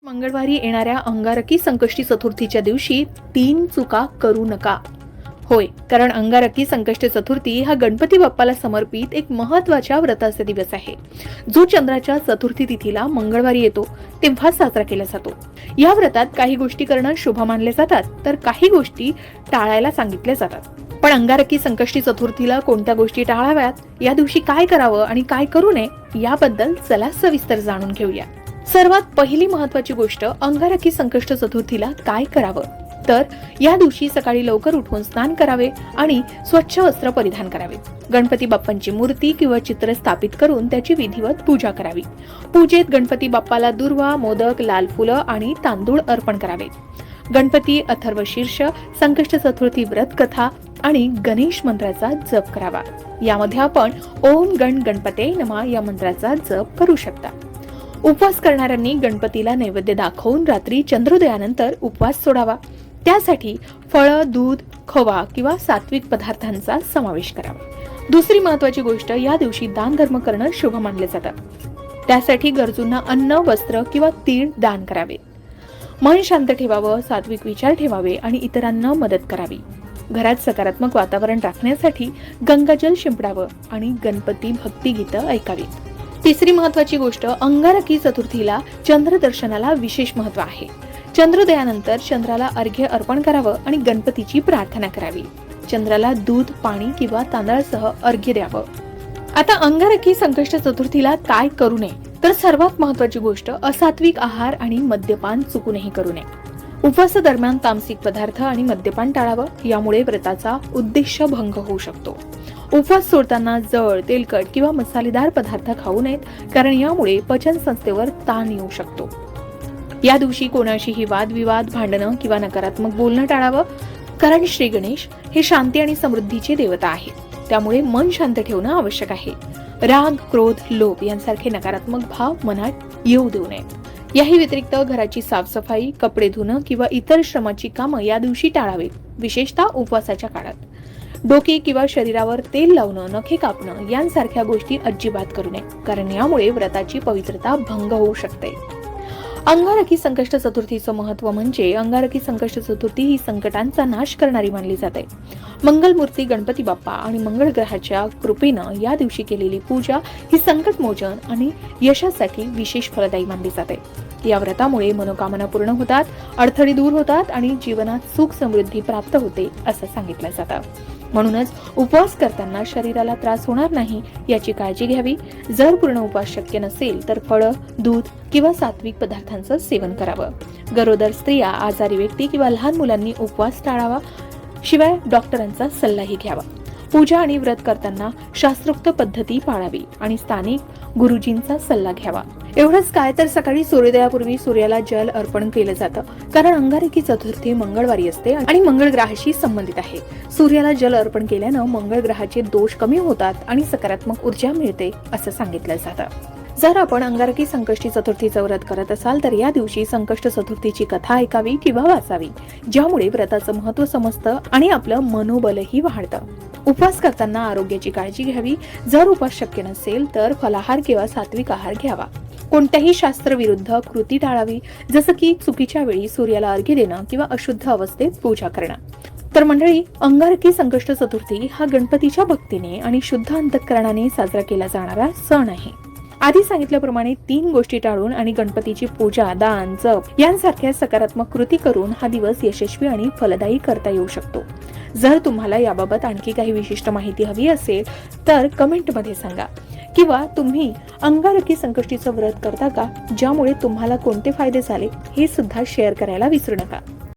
मंगळवारी येणाऱ्या अंगारकी संकष्टी चतुर्थीच्या दिवशी 3 चुका करू नका. होय, कारण अंगारकी संकष्टी चतुर्थी हा गणपती बाप्पाला समर्पित एक महत्त्वाच्या व्रताचा दिवस आहे, जो चंद्राच्या चतुर्थी तिथीला मंगळवारी येतो तेव्हा साजरा केला जातो. या व्रतात काही गोष्टी करणं शुभ मानले जातात, तर काही गोष्टी टाळायला सांगितल्या जातात. पण अंगारकी संकष्टी चतुर्थीला कोणत्या गोष्टी टाळाव्यात, या दिवशी काय करावं आणि काय करू नये याबद्दल चला सविस्तर जाणून घेऊया. सर्वात पहिली महत्त्वाची गोष्ट, अंगारकी संकष्ट चतुर्थीला काय करावं, तर या दिवशी सकाळी लवकर उठून स्नान करावे आणि स्वच्छ वस्त्र परिधान करावे. गणपती बाप्पांची मूर्ती किंवा चित्र स्थापित करून त्याची विधिवत पूजा करावी. पूजेत गणपती बाप्पाला दुर्वा, मोदक, लाल फुलं आणि तांदूळ अर्पण करावे. गणपती अथर्व शीर्ष, संकष्ट चतुर्थी व्रत कथा आणि गणेश मंत्राचा जप करावा. यामध्ये आपण ओम गण गणपते नमः या मंत्राचा जप करू शकता. उपवास करणाऱ्यांनी गणपतीला नैवेद्य दाखवून रात्री चंद्रोदयानंतर उपवास सोडावा. त्यासाठी फळं, दूध, खवा किंवा सात्विक पदार्थांचा समावेश करावा. दुसरी महत्त्वाची गोष्ट, या दिवशी दान धर्म करणं शुभ मानले जातं. त्यासाठी गरजूंना अन्न, वस्त्र किंवा तीळ दान करावे. मन शांत ठेवावं, सात्विक विचार ठेवावे आणि इतरांना मदत करावी. घरात सकारात्मक वातावरण राखण्यासाठी गंगाजल शिंपडावं आणि गणपती भक्तिगीतं ऐकावीत. तिसरी महत्त्वाची गोष्ट, अंगारकी चतुर्थीला चंद्र दर्शनाला विशेष महत्त्व आहे. चंद्रोदयानंतर चंद्राला अर्घ्य अर्पण करावं आणि गणपतीची प्रार्थना करावी. चंद्राला दूध, पाणी किंवा तांदळासह अर्घ्य द्यावं. आता अंगारकी संकष्ट चतुर्थीला काय करू नये, तर सर्वात महत्त्वाची गोष्ट, असात्विक आहार आणि मद्यपान चुकूनही करू नये. उपवासादरम्यान तामसिक पदार्थ आणि मद्यपान टाळावं, यामुळे व्रताचा उद्देश भंग होऊ शकतो. उपवास सोडताना जळ, तेलकट किंवा मसालेदार पदार्थ खाऊ नयेत, कारण यामुळे पचन संस्थेवर ताण येऊ शकतो. या दिवशी कोणाशीही वादविवाद, भांडणं किंवा नकारात्मक बोलणं टाळावं, कारण श्री गणेश हे शांती आणि समृद्धीचे देवता आहेत. त्यामुळे मन शांत ठेवणं आवश्यक आहे. राग, क्रोध, लोभ यांसारखे नकारात्मक भाव मनात येऊ देऊ नयेत. याही व्यतिरिक्त घराची साफसफाई, कपडे धुणं किंवा इतर श्रमाची कामं या दिवशी टाळावीत, विशेषतः उपवासाच्या काळात. डोके किंवा शरीरावर तेल लावणं, नखे कापणं यांसारख्या गोष्टी अजिबात करू नये, कारण यामुळे व्रताची पवित्रता भंग होऊ शकते. अंगारकी संकष्ट चतुर्थीचं महत्त्व म्हणजे, अंगारकी संकष्ट चतुर्थी ही संकटांचा नाश करणारी मानली जाते. मंगलमूर्ती गणपती बाप्पा आणि मंगळ ग्रहाच्या कृपेनं या दिवशी केलेली पूजा ही संकट मोचन आणि यशासाठी विशेष फलदायी मानली जाते. या व्रतामुळे मनोकामना पूर्ण होतात, अडथळे दूर होतात आणि जीवनात सुख समृद्धी प्राप्त होते असं सांगितलं जातं. म्हणूनच उपवास करताना शरीराला त्रास होणार नाही याची काळजी घ्यावी. जर पूर्ण उपवास शक्य नसेल तर फळं, दूध किंवा सात्विक पदार्थांचं सेवन करावं. गरोदर स्त्रिया, आजारी व्यक्ती किंवा लहान मुलांनी उपवास टाळावा. शिवाय डॉक्टरांचा सल्लाही घ्यावा. पूजा आणि व्रत करताना शास्त्रोक्त पद्धती पाळावी आणि स्थानिक गुरुजींचा सल्ला घ्यावा. एवढंच काय, तर सकाळी सूर्योदयापूर्वी सूर्याला जल अर्पण केलं जातं, कारण अंगारकी चतुर्थी मंगळवारी असते आणि मंगळ ग्रहाशी संबंधित आहे. सूर्याला जल अर्पण केल्यानं मंगळ ग्रहाचे दोष कमी होतात आणि सकारात्मक ऊर्जा मिळते असं सांगितलं जातं. जर आपण अंगारकी संकष्टी चतुर्थीचं व्रत करत असाल तर या दिवशी संकष्ट चतुर्थीची कथा ऐकावी किंवा वाचावी, ज्यामुळे व्रताचं महत्त्व समजतं आणि आपलं मनोबलही वाढतं. उपवास करताना आरोग्याची काळजी घ्यावी. जर उपवास शक्य नसेल तर फलाहार किंवा सात्विक आहार घ्यावा. कोणत्याही शास्त्रविरुद्ध कृती टाळावी, जसं की चुकीच्या वेळी सूर्याला अर्घ्य देणं किंवा अशुद्ध अवस्थेत पूजा करणं. तर मंडळी, अंगारकी संकष्ट चतुर्थी हा गणपतीच्या भक्तीने आणि शुद्ध अंतःकरणाने साजरा केला जाणारा सण आहे. आधी सांगितल्याप्रमाणे 3 गोष्टी टाळून आणि गणपतीची पूजा, दान, जप यांसारख्या सकारात्मक कृती करून हा दिवस यशस्वी आणि फलदायी करता येऊ शकतो. जर तुम्हाला याबाबत आणखी काही विशिष्ट माहिती हवी असेल तर कमेंटमध्ये सांगा, किंवा तुम्ही अंगारकी संकष्टीचं व्रत करता का, ज्यामुळे तुम्हाला कोणते फायदे झाले हे सुद्धा शेअर करायला विसरू नका.